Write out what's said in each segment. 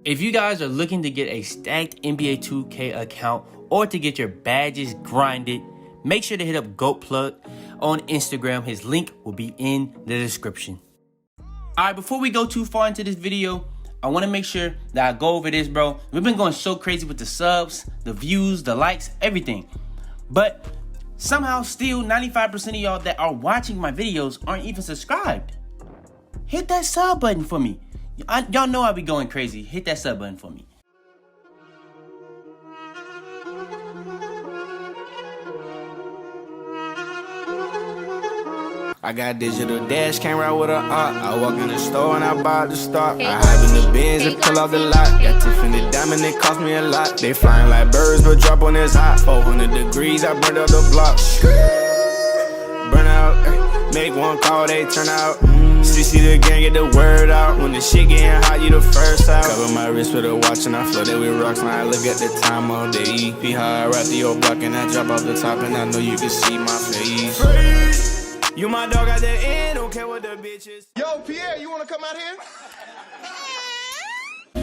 If you guys are looking to get a stacked NBA 2K account or to get your badges grinded, make sure to hit up GoatPlug on Instagram. His link will be in the description. Alright, before we go too far into this video, I want to make sure that I go over this, bro. We've been going so crazy with the subs, the views, the likes, everything. But somehow still 95% of y'all that are watching my videos aren't even subscribed. Hit that sub button for me. Y'all know I be going crazy. Hit that sub button for me. I got digital dash camera with a art. I walk in the store and I buy the stock. I hide in the bins and pull out the lot. Got Tiffany diamond, it cost me a lot. They flying like birds, but drop on this hot. 400 degrees, I burned up the block. Burn out, make one call, they turn out. CC the gang, get the word out. When the shit getting hot, you the first out. Cover my wrist with a watch and I flooded with rocks. Now I look at the time all day. Be high, I rap the old block and I drop off the top. And I know you can see my face. You my dog at the end, don't care what the bitch is. Yo, Pierre, you wanna come out here?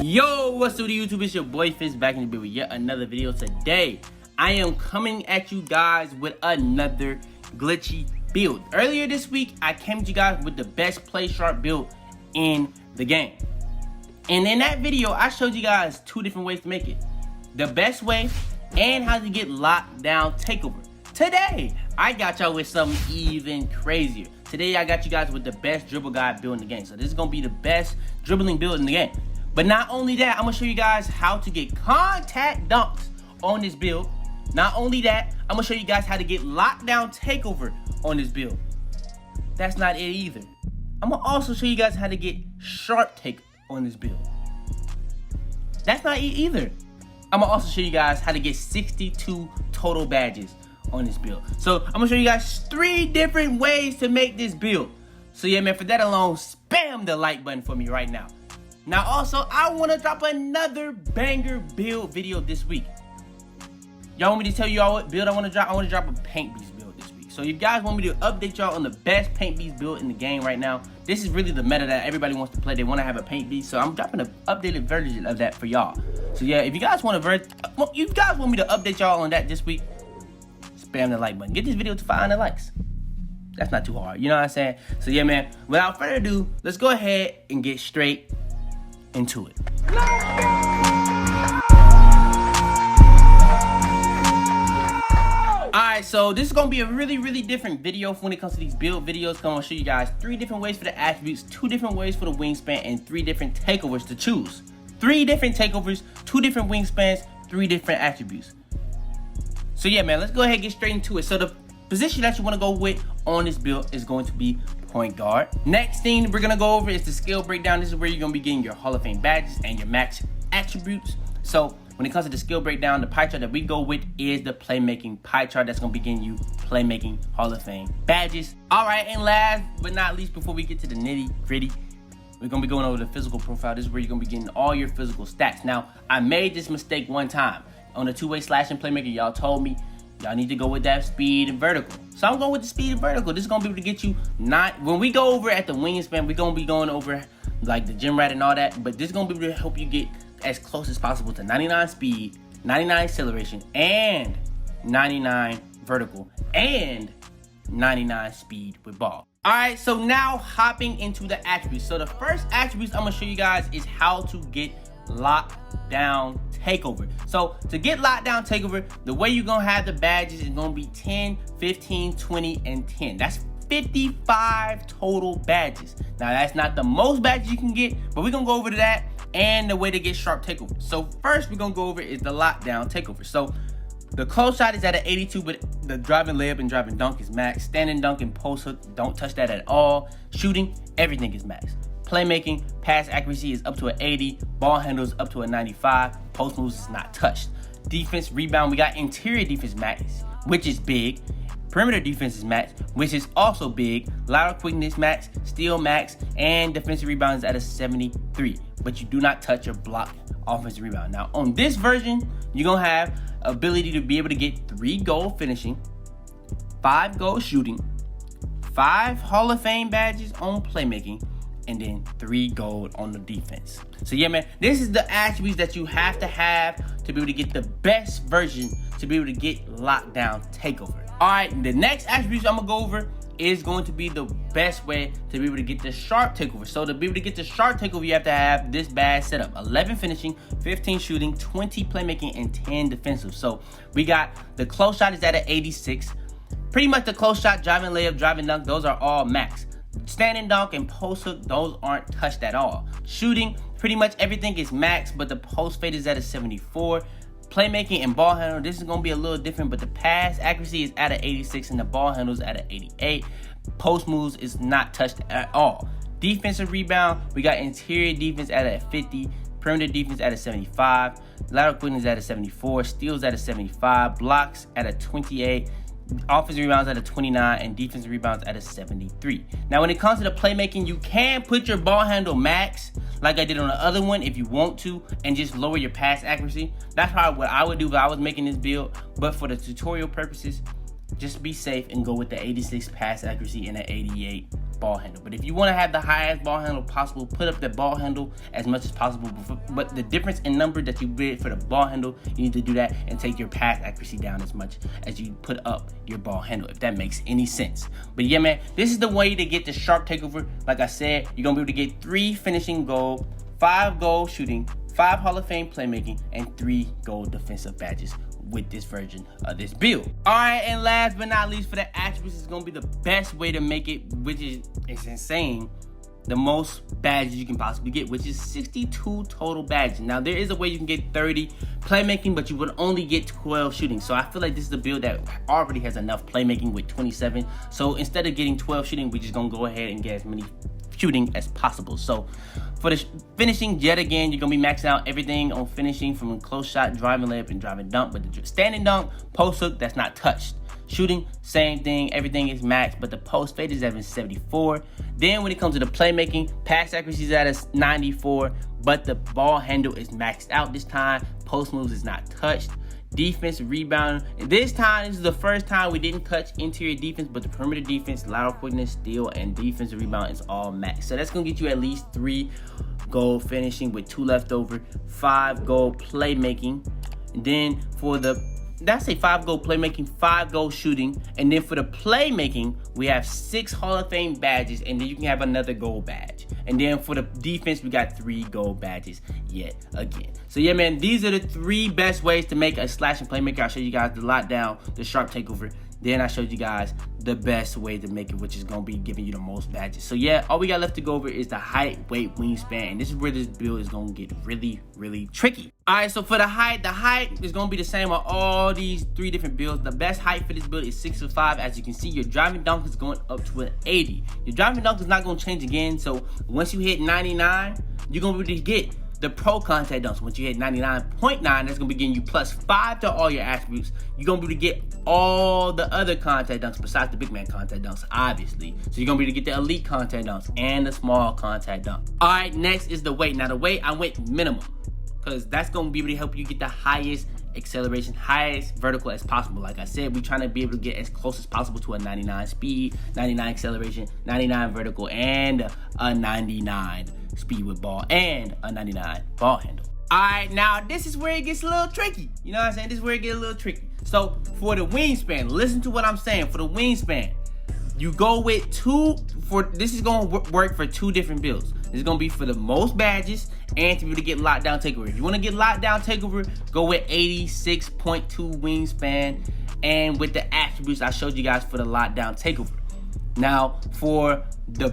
Yo, what's up to YouTube? It's your boy Fitz back in the video with yet another video. Today, I am coming at you guys with another glitchy build. Earlier this week, I came to you guys with the best play sharp build in the game. And in that video, I showed you guys two different ways to make it. The best way and how to get locked down takeover. Today, I got y'all with something even crazier. Today, I got you guys with the best dribble guide build in the game. So this is going to be the best dribbling build in the game. But not only that, I'm going to show you guys how to get contact dunks on this build. Not only that, I'm going to show you guys how to get lockdown takeover on this build. That's not it either. I'm going to also show you guys how to get sharp take on this build. That's not it either. I'm going to also show you guys how to get 62 total badges on this build. So I'm gonna show you guys 3 different ways to make this build. So yeah, man, for that alone, spam the like button for me right now. Now also, I want to drop another banger build video this week. Y'all want me to tell y'all what build I want to drop? I want to drop a paint beast build this week. So if you guys want me to update y'all on the best paint beast build in the game right now, this is really the meta that everybody wants to play. They want to have a paint beast, so I'm dropping an updated version of that for y'all. So yeah, if you guys want me to update y'all on that this week, spam the like button. Get this video to 500 likes. That's not too hard, you know what I'm saying? So yeah, man, without further ado, let's go ahead and get straight into it. Alright, so this is going to be a really different video when it comes to these build videos. I'm going to show you guys 3 different ways for the attributes, 2 different ways for the wingspan, and 3 different takeovers to choose. 3 different takeovers, 2 different wingspans, 3 different attributes. So yeah, man, let's go ahead and get straight into it. So the position that you want to go with on this build is going to be point guard. Next thing we're going to go over is the skill breakdown. This is where you're going to be getting your Hall of Fame badges and your max attributes. So when it comes to the skill breakdown, the pie chart that we go with is the playmaking pie chart. That's going to be getting you playmaking Hall of Fame badges. All right, and last but not least, before we get to the nitty gritty, we're going to be going over the physical profile. This is where you're going to be getting all your physical stats. Now, I made this mistake one time. On the 2-way slashing playmaker, y'all told me y'all need to go with that speed and vertical. So I'm going with the speed and vertical. This is going to be able to get you when we go over at the wingspan, we're going to be going over like the gym rat and all that. But this is going to be able to help you get as close as possible to 99 speed, 99 acceleration, and 99 vertical, and 99 speed with ball. All right, so now hopping into the attributes. So the first attributes I'm going to show you guys is how to get lockdown takeover. So to get lockdown takeover, the way you're gonna have the badges is gonna be 10, 15, 20, and 10. That's 55 total badges. Now that's not the most badges you can get, but we're gonna go over to that and the way to get sharp takeover. So first we're gonna go over is the lockdown takeover. So the close shot is at an 82, but the driving layup and driving dunk is max. Standing dunk and post hook, don't touch that at all. Shooting, everything is max. Playmaking, pass accuracy is up to an 80. Ball handles up to a 95. Post moves is not touched. Defense, rebound, we got interior defense max, which is big. Perimeter defense is max, which is also big. Lateral quickness max, steal max, and defensive rebound is at a 73. But you do not touch or block offensive rebound. Now, on this version, you're going to have ability to be able to get 3 goal finishing, 5 goal shooting, 5 Hall of Fame badges on playmaking, and then 3 gold on the defense. So yeah, man, this is the attributes that you have to be able to get the best version to be able to get lockdown takeover. All right, the next attributes I'm gonna go over is going to be the best way to be able to get the sharp takeover. So to be able to get the sharp takeover, you have to have this bad setup: 11 finishing, 15 shooting, 20 playmaking, and 10 defensive. So we got the close shot is at an 86. Pretty much the close shot, driving layup, driving dunk, those are all max. Standing dunk and post hook, those aren't touched at all. Shooting, pretty much everything is max, but the post fade is at a 74. Playmaking and ball handle, this is going to be a little different, but the pass accuracy is at an 86 and the ball handle is at an 88. Post moves is not touched at all. Defensive rebound, we got interior defense at a 50, perimeter defense at a 75, lateral quickness at a 74, steals at a 75, blocks at a 28, offensive rebounds at a 29, and defensive rebounds at a 73. Now, when it comes to the playmaking, you can put your ball handle max, like I did on the other one, if you want to, and just lower your pass accuracy. That's probably what I would do if I was making this build. But for the tutorial purposes, just be safe and go with the 86 pass accuracy and an 88 ball handle. But if you want to have the highest ball handle possible, put up the ball handle as much as possible. But the difference in number that you get for the ball handle, you need to do that and take your pass accuracy down as much as you put up your ball handle, if that makes any sense. But yeah, man, this is the way to get the sharp takeover. Like I said, you're gonna be able to get 3 finishing gold, 5 gold shooting, 5 Hall of Fame playmaking, and 3 gold defensive badges with this version of this build. All right, and last but not least, for the attributes, is gonna be the best way to make it, which is insane. The most badges you can possibly get, which is 62 total badges. Now, there is a way you can get 30 playmaking, but you would only get 12 shooting. So I feel like this is a build that already has enough playmaking with 27. So instead of getting 12 shooting, we're just gonna go ahead and get as many shooting as possible. So for the finishing, yet again, you're gonna be maxing out everything on finishing, from close shot, driving layup, and driving dunk. But the standing dunk, post hook, that's not touched. Shooting, same thing, everything is maxed, but the post fade is at 74. Then when it comes to the playmaking, pass accuracy is at a 94, but the ball handle is maxed out this time. Post moves is not touched. Defense, rebound, and this is the first time we didn't touch interior defense, but the perimeter defense, lateral quickness, steal, and defensive rebound is all maxed. So that's gonna get you at least 3 gold finishing with 2 left over, 5 gold playmaking, and then for the that's a 5 gold playmaking, 5 gold shooting, and then for the playmaking, we have 6 Hall of Fame badges, and then you can have another gold badge. And then for the defense, we got 3 gold badges yet again. So yeah, man, these are the 3 best ways to make a slash and playmaker. I'll show you guys the lockdown, the sharp takeover. Then I showed you guys the best way to make it, which is going to be giving you the most badges. So yeah, all we got left to go over is the height, weight, wingspan. And this is where this build is going to get really, really tricky. All right, so for the height is going to be the same on all these 3 different builds. The best height for this build is 6'5". As you can see, your driving dunk is going up to an 80. Your driving dunk is not going to change again. So once you hit 99, you're going to be able to get the pro contact dunks. Once you hit 99.9, that's gonna be getting you +5 to all your attributes. You're gonna be able to get all the other contact dunks besides the big man contact dunks, obviously. So you're gonna be able to get the elite contact dunks and the small contact dunk. All right, next is the weight. Now the weight, I went minimum, because that's gonna be able to help you get the highest acceleration, highest vertical as possible. Like I said, we're trying to be able to get as close as possible to a 99 speed, 99 acceleration, 99 vertical, and a 99 speed with ball, and a 99 ball handle. All right, now this is where it gets a little tricky. You know what I'm saying? This is where it gets a little tricky. So for the wingspan, listen to what I'm saying. For the wingspan, you go with 2. This is gonna work for 2 different builds. This is gonna be for the most badges and to be able to get lockdown takeover. If you want to get lockdown takeover, go with 86.2 wingspan, and with the attributes I showed you guys for the lockdown takeover. Now, for the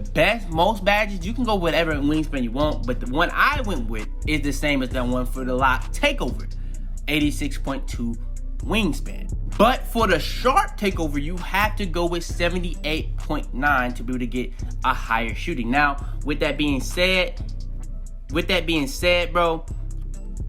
most badges, you can go whatever wingspan you want, but the one I went with is the same as that one for the lock takeover, 86.2 wingspan. But for the sharp takeover, you have to go with 78.9 to be able to get a higher shooting. Now, with that being said, bro,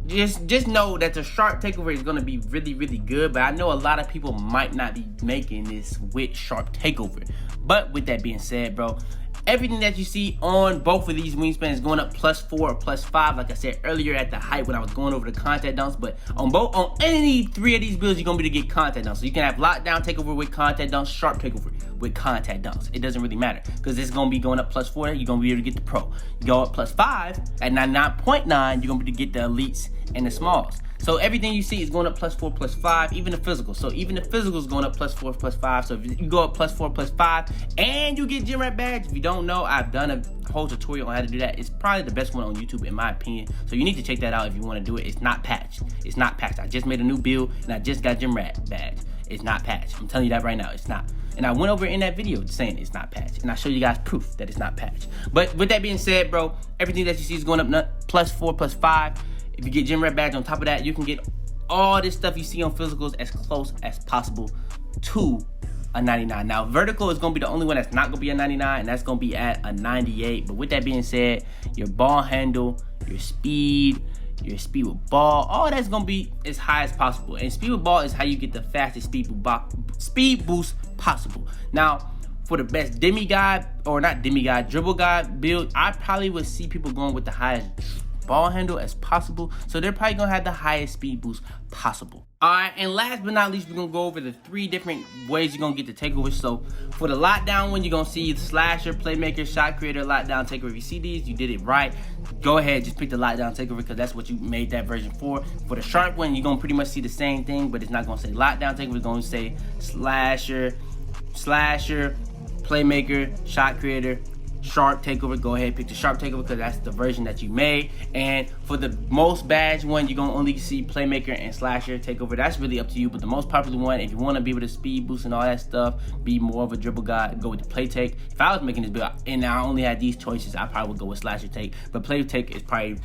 just know that the sharp takeover is going to be really, really good, but I know a lot of people might not be making this with sharp takeover. But with that being said, bro, Everything that you see on both of these wingspans is going up +4 or +5, like I said earlier at the height when I was going over the contact dunks. But on any 3 of these builds, you're gonna be able to get contact dunks. So you can have lockdown takeover with contact dunks, sharp takeover with contact dunks. It doesn't really matter because it's gonna be going up +4. You're gonna be able to get the pro. You go up +5 at 99.9. You're gonna be able to get the elites and the smalls. So everything you see is going up +4, +5, even the physical. So even the physical is going up +4, +5. So if you go up +4, +5, and you get gym rat badge, if you don't know, I've done a whole tutorial on how to do that. It's probably the best one on YouTube in my opinion. So you need to check that out if you want to do it. It's not patched. It's not patched. I just made a new build and I just got gym rat badge. It's not patched. I'm telling you that right now. It's not. And I went over in that video saying it's not patched. And I show you guys proof that it's not patched. But with that being said, bro, everything that you see is going up +4, +5. If you get gym rat badge on top of that, you can get all this stuff you see on physicals as close as possible to a 99. Now, vertical is going to be the only one that's not going to be a 99, and that's going to be at a 98. But with that being said, your ball handle, your speed with ball, all that's going to be as high as possible. And speed with ball is how you get the fastest speed boost possible. Now, for the best dribble guy build, I probably would see people going with the highest ball handle as possible, so they're probably gonna have the highest speed boost possible. All right, and last but not least, we're gonna go over the 3 different ways you're gonna get the takeover. So for the lockdown one, you're gonna see the slasher, playmaker, shot creator, lockdown takeover. If you see these, you did it right. Go ahead, just pick the lockdown takeover because that's what you made that version for. For the sharp one, you're gonna pretty much see the same thing, but it's not gonna say lockdown takeover. It's gonna say slasher, playmaker, shot creator, sharp takeover. Go ahead, pick the sharp takeover because that's the version that you made. And for the most badge one, you're gonna only see playmaker and slasher takeover. That's really up to you, but the most popular one, if you want to be able to speed boost and all that stuff, be more of a dribble guy, go with the play take. If I was making this build and I only had these choices, I probably would go with slasher take, but play take is probably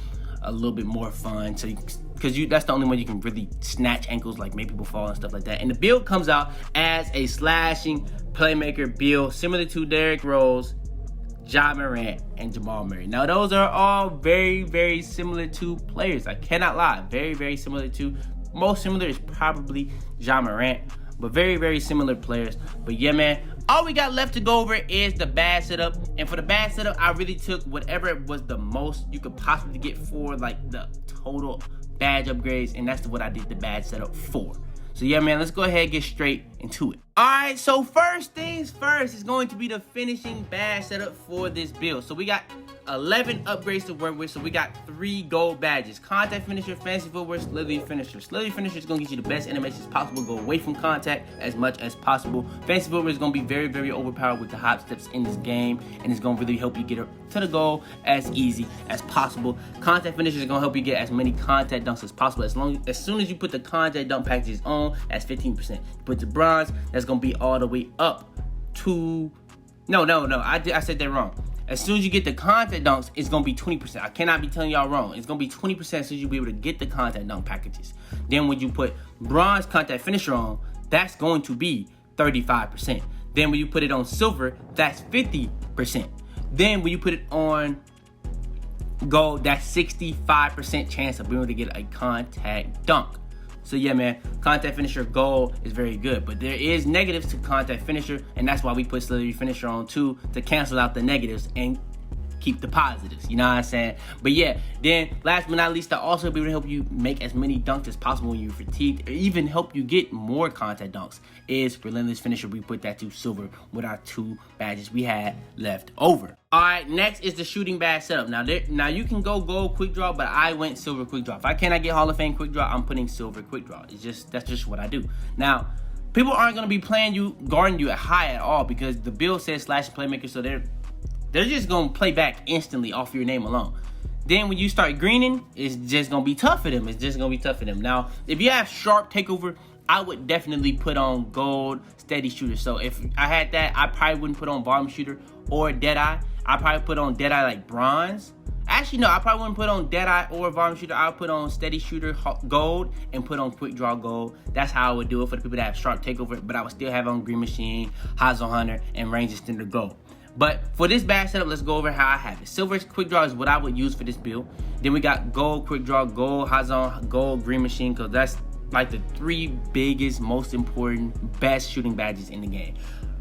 a little bit more fun, so because that's the only one you can really snatch ankles, like make people fall and stuff like that. And the build comes out as a slashing playmaker build, similar to Derrick Rose, Ja Morant, and Jamal Murray. Now those are all very, very similar to players. I cannot lie. Very, very similar to. Most similar is probably Ja Morant, but very, very similar players. But yeah, man, all we got left to go over is the badge setup. And for the badge setup, I really took whatever was the most you could possibly get for like the total badge upgrades, and that's what I did the badge setup for. So yeah, man, let's go ahead and get straight into it. All right, so first things first is going to be the finishing badge setup for this build. So we got 11 upgrades to work with. So we got 3 gold badges: contact finisher, fancy footwear, slithy finisher. Slithy finisher is going to get you the best animations possible. Go away from contact as much as possible. Fancy footwear is going to be very, very overpowered with the hop steps in this game, and it's going to really help you get to the goal as easy as possible. Contact finisher is going to help you get as many contact dunks as possible. As soon as you put the contact dunk packages on, that's 15%. You put the bronze, that's going to be all the way up to I said that wrong. As soon as you get the contact dunks, it's going to be 20%. I cannot be telling y'all wrong. It's going to be 20% as soon as you'll be able to get the contact dunk packages. Then when you put bronze contact finisher on, that's going to be 35%. Then when you put it on silver, that's 50%. Then when you put it on gold, that's 65% chance of being able to get a contact dunk. So yeah, man, contact finisher gold is very good, but there is negatives to contact finisher, and that's why we put slippery finisher on too, to cancel out the negatives and keep the positives, you know what I'm saying? But yeah, then last but not least, to also be able to help you make as many dunks as possible when you're fatigued, or even help you get more contact dunks, is Relentless Finisher. We put that to silver with our 2 badges we had left over. All right, next is the shooting badge setup. Now you can go gold quick draw, but I went silver quick draw. If I cannot get Hall of Fame quick draw, I'm putting silver quick draw. That's just what I do. Now, people aren't gonna be guarding you at high at all because the build says slash playmaker, so they're just gonna play back instantly off your name alone. Then when you start greening, it's just gonna be tough for them. Now, if you have sharp takeover, I would definitely put on gold steady shooter. So if I had that, I probably wouldn't put on volume shooter or Deadeye. I probably put on Deadeye like bronze. Actually, no, I probably wouldn't put on Deadeye or volume shooter. I would put on steady shooter gold and put on quick draw gold. That's how I would do it for the people that have sharp takeover, but I would still have on green machine, Hazel Hunter, and range extender gold. But for this badge setup, let's go over how I have it. Silver quick draw is what I would use for this build. Then we got gold quick draw, gold Hazel, gold green machine, because that's like the 3 biggest, most important, best shooting badges in the game.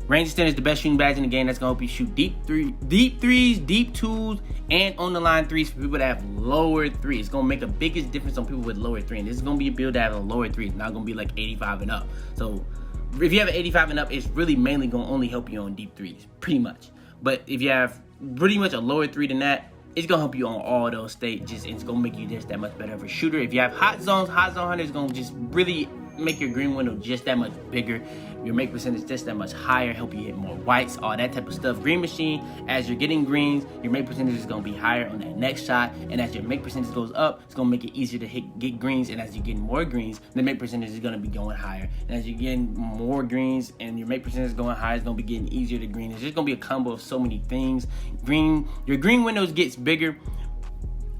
Range extender is the best shooting badge in the game. That's gonna help you shoot deep threes, deep twos, and on the line threes for people that have lower threes. It's gonna make a biggest difference on people with lower three. And this is gonna be a build that has a lower three. It's not gonna be like 85 and up. So if you have an 85 and up, it's really mainly gonna only help you on deep threes, pretty much. But if you have pretty much a lower three than that, it's gonna help you on all those stages. It's gonna make you just that much better of a shooter. If you have hot zones, hot zone hunter is gonna just really make your green window just that much bigger. Your make percentage just that much higher, help you hit more whites, all that type of stuff. Green machine, as you're getting greens, your make percentage is gonna be higher on that next shot. And as your make percentage goes up, it's gonna make it easier to get greens. And as you get more greens, the make percentage is gonna be going higher. And as you're getting more greens and your make percentage is going higher, it's gonna be getting easier to green. It's just gonna be a combo of so many things. Your green windows gets bigger.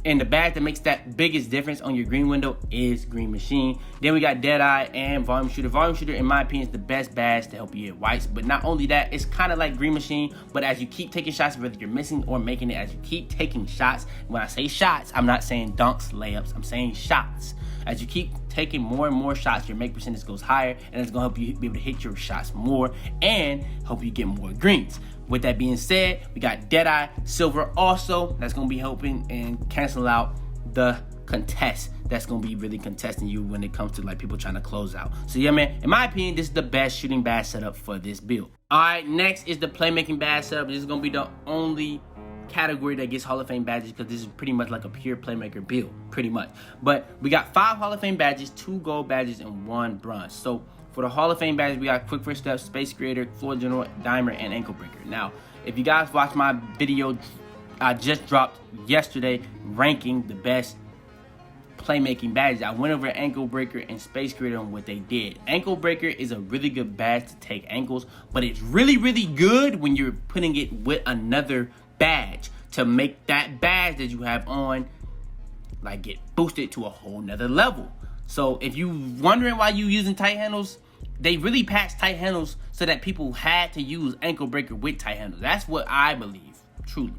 And the badge that makes that biggest difference on your green window is Green Machine. Then we got Deadeye and Volume Shooter. Volume Shooter, in my opinion, is the best badge to help you hit whites. But not only that, it's kind of like Green Machine, but as you keep taking shots, whether you're missing or making it, as you keep taking shots, when I say shots, I'm not saying dunks, layups, I'm saying shots. As you keep taking more and more shots, your make percentage goes higher, and it's gonna help you be able to hit your shots more and help you get more greens. With that being said, we got Deadeye Silver also. That's going to be helping and cancel out the contest. That's going to be really contesting you when it comes to like people trying to close out. So yeah, man, in my opinion, this is the best shooting badge setup for this build. All right, next is the playmaking badge setup. This is going to be the only category that gets Hall of Fame badges because this is pretty much like a pure playmaker build, pretty much. But we got 5 Hall of Fame badges, 2 gold badges, and 1 bronze. So for the Hall of Fame badges, we got Quick First Step, Space Creator, Floor General, Dimer, and Ankle Breaker. Now, if you guys watched my video I just dropped yesterday ranking the best playmaking badges, I went over Ankle Breaker and Space Creator on what they did. Ankle Breaker is a really good badge to take ankles, but it's really, really good when you're putting it with another badge to make that badge that you have on like get boosted to a whole nother level. So if you wondering why you using tight handles, they really patched tight handles so that people had to use Ankle Breaker with tight handles. That's what I believe, truly.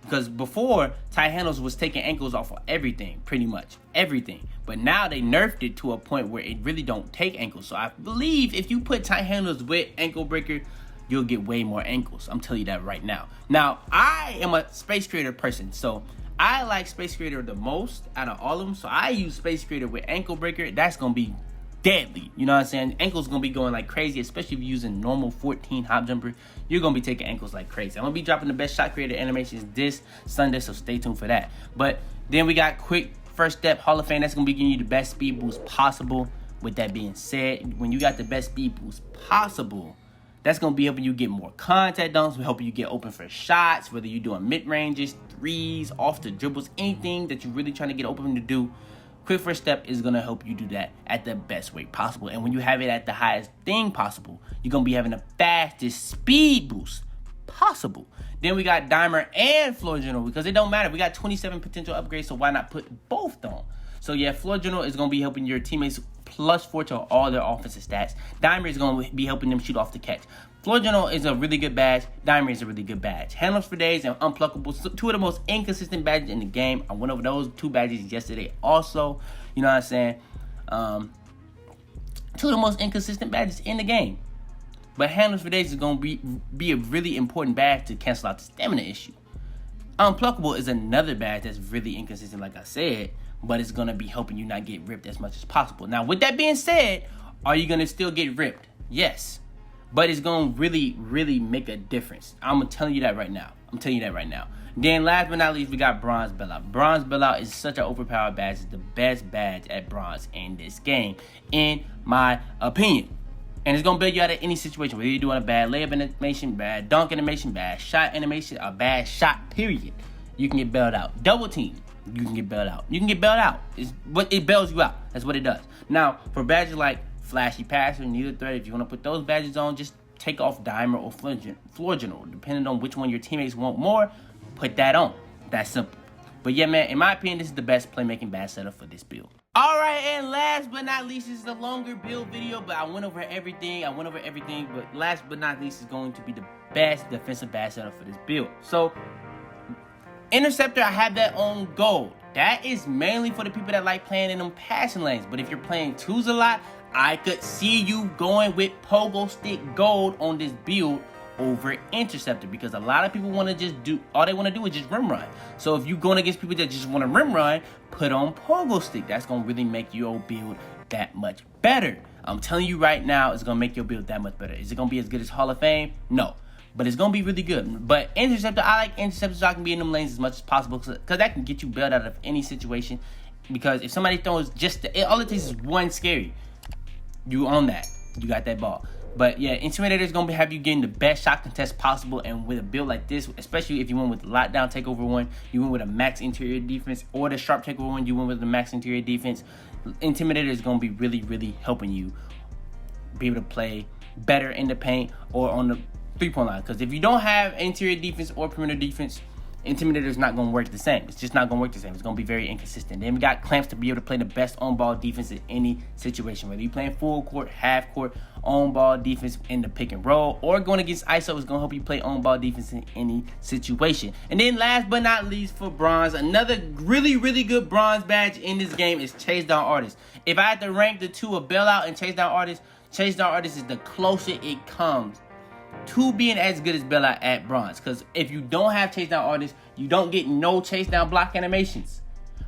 Because before, tight handles was taking ankles off of everything, pretty much everything. But now they nerfed it to a point where it really don't take ankles. So I believe if you put tight handles with Ankle Breaker, you'll get way more ankles. I'm telling you that right now. Now, I am a Space Creator person, so I like Space Creator the most out of all of them. So I use Space Creator with Ankle Breaker. That's going to be deadly. You know what I'm saying? Ankles going to be going like crazy, especially if you're using normal 14 hop jumper. You're going to be taking ankles like crazy. I'm going to be dropping the best shot creator animations this Sunday, so stay tuned for that. But then we got Quick First Step Hall of Fame. That's going to be giving you the best speed boost possible. With that being said, when you got the best speed boost possible, that's going to be helping you get more contact dunks, helping you get open for shots, whether you're doing mid-ranges, threes, off the dribbles, anything that you're really trying to get open to do. Quick First Step is going to help you do that at the best way possible. And when you have it at the highest thing possible, you're going to be having the fastest speed boost possible. Then we got Dimer and Floor General because it don't matter. We got 27 potential upgrades, so why not put both on? So yeah, Floor General is going to be helping your teammates +4 to all their offensive stats. Dimer is going to be helping them shoot off the catch. Floor General is a really good badge. Dimer is a really good badge. Handles for days and Unpluggables, 2 of the most inconsistent badges in the game. I went over those 2 badges yesterday also. You know what I'm saying? 2 of the most inconsistent badges in the game. But Handles for days is going to be a really important badge to cancel out the stamina issue. Unpluggable is another badge that's really inconsistent, like I said, but it's going to be helping you not get ripped as much as possible. Now, with that being said, are you going to still get ripped? Yes. But it's going to really, really make a difference. I'm telling you that right now. Then last but not least, we got Bronze Bailout. Bronze Bailout is such an overpowered badge. It's the best badge at bronze in this game, in my opinion. And it's going to bail you out of any situation, whether you're doing a bad layup animation, bad dunk animation, bad shot animation, a bad shot, period. You can get bailed out. Double team, you can get bailed out. It bails you out. That's what it does. Now, for badges like Flashy Passer, Neither Threat, if you want to put those badges on, just take off Dimer or Floor General. Depending on which one your teammates want more, put that on. That's simple. But yeah, man, in my opinion, this is the best playmaking badge setup for this build. Alright, and last but not least, this is a longer build video, but I went over everything, but last but not least is going to be the best defensive badge setup for this build. So, Interceptor, I have that on gold. That is mainly for the people that like playing in them passing lanes, but if you're playing twos a lot, I could see you going with Pogo Stick Gold on this build over Interceptor, because a lot of people want to just do, all they want to do is just rim run. So if you're going against people that just want to rim run, put on Pogo Stick. That's going to really make your build that much better. I'm telling you right now, it's going to make your build that much better. Is it going to be as good as Hall of Fame? No. But it's going to be really good. But Interceptor, I like Interceptor so I can be in them lanes as much as possible, because that can get you bailed out of any situation. Because if somebody throws just all it takes is one scary, you own that. You got that ball. But yeah, Intimidator is going to have you getting the best shot contest possible. And with a build like this, especially if you went with the Lockdown Takeover one, you went with a max interior defense, or the Sharp Takeover one, you went with the max interior defense. Intimidator is going to be really, really helping you be able to play better in the paint or on the three-point line. Because if you don't have interior defense or perimeter defense, Intimidator is not going to work the same. It's just not going to work the same. It's going to be very inconsistent. Then we got Clamps to be able to play the best on-ball defense in any situation. Whether you're playing full court, half court, on-ball defense in the pick and roll, or going against ISO is going to help you play on-ball defense in any situation. And then last but not least for bronze, another really, really good bronze badge in this game is Chase Down Artist. If I had to rank the two of Bailout and Chase Down Artist is the closer it comes to being as good as Bailout at bronze. Because if you don't have Chase Down Artist, you don't get no Chase Down block animations.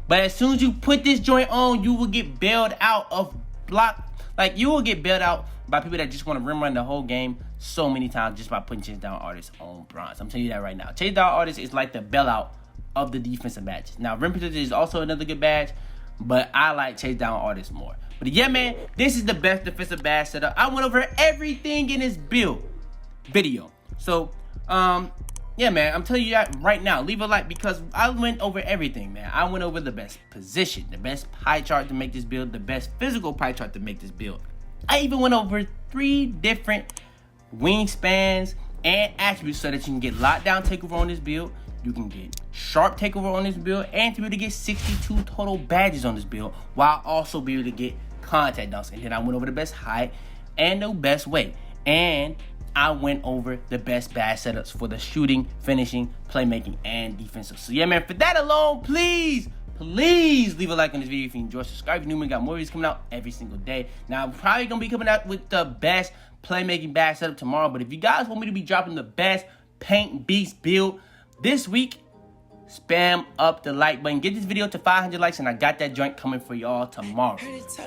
But as soon as you put this joint on, you will get bailed out of block. Like, you will get bailed out by people that just want to rim run the whole game so many times just by putting Chase Down Artist on bronze. I'm telling you that right now. Chase Down Artist is like the bailout of the defensive badges. Now, Rim Protector is also another good badge, but I like Chase Down Artist more. But yeah, man, this is the best defensive badge setup. I went over everything in this build video. So, yeah, man, I'm telling you that right now. Leave a like, because I went over everything, man. I went over the best position, the best pie chart to make this build, the best physical pie chart to make this build. I even went over 3 different wingspans and attributes so that you can get Lockdown Takeover on this build, you can get Sharp Takeover on this build, and to be able to get 62 total badges on this build, while also be able to get contact dunks. And then I went over the best height and the best weight. And I went over the best badge setups for the shooting, finishing, playmaking, and defensive. So yeah, man, for that alone, please leave a like on this video if you enjoyed. Subscribe if you're new. We got more videos coming out every single day. Now, I'm probably going to be coming out with the best playmaking badge setup tomorrow. But if you guys want me to be dropping the best paint beast build this week, spam up the like button. Get this video to 500 likes, and I got that joint coming for y'all tomorrow.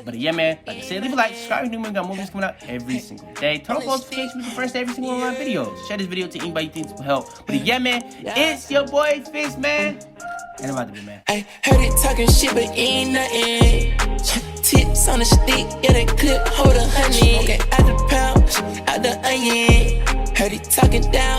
But yeah, man, like I said, leave a like, subscribe if you're new. We got more videos coming out every single day. Turn on post notifications to be the first to every single one of my videos. Share this video to anybody you think will help. But yeah, man, it's your boy Fitz, man. And I'm about to be, man. I heard it talking shit, but ain't nothing. Tips on the stick, yeah, that clip hold 100. Okay, out the pouch, out the onion. Heard it talking down.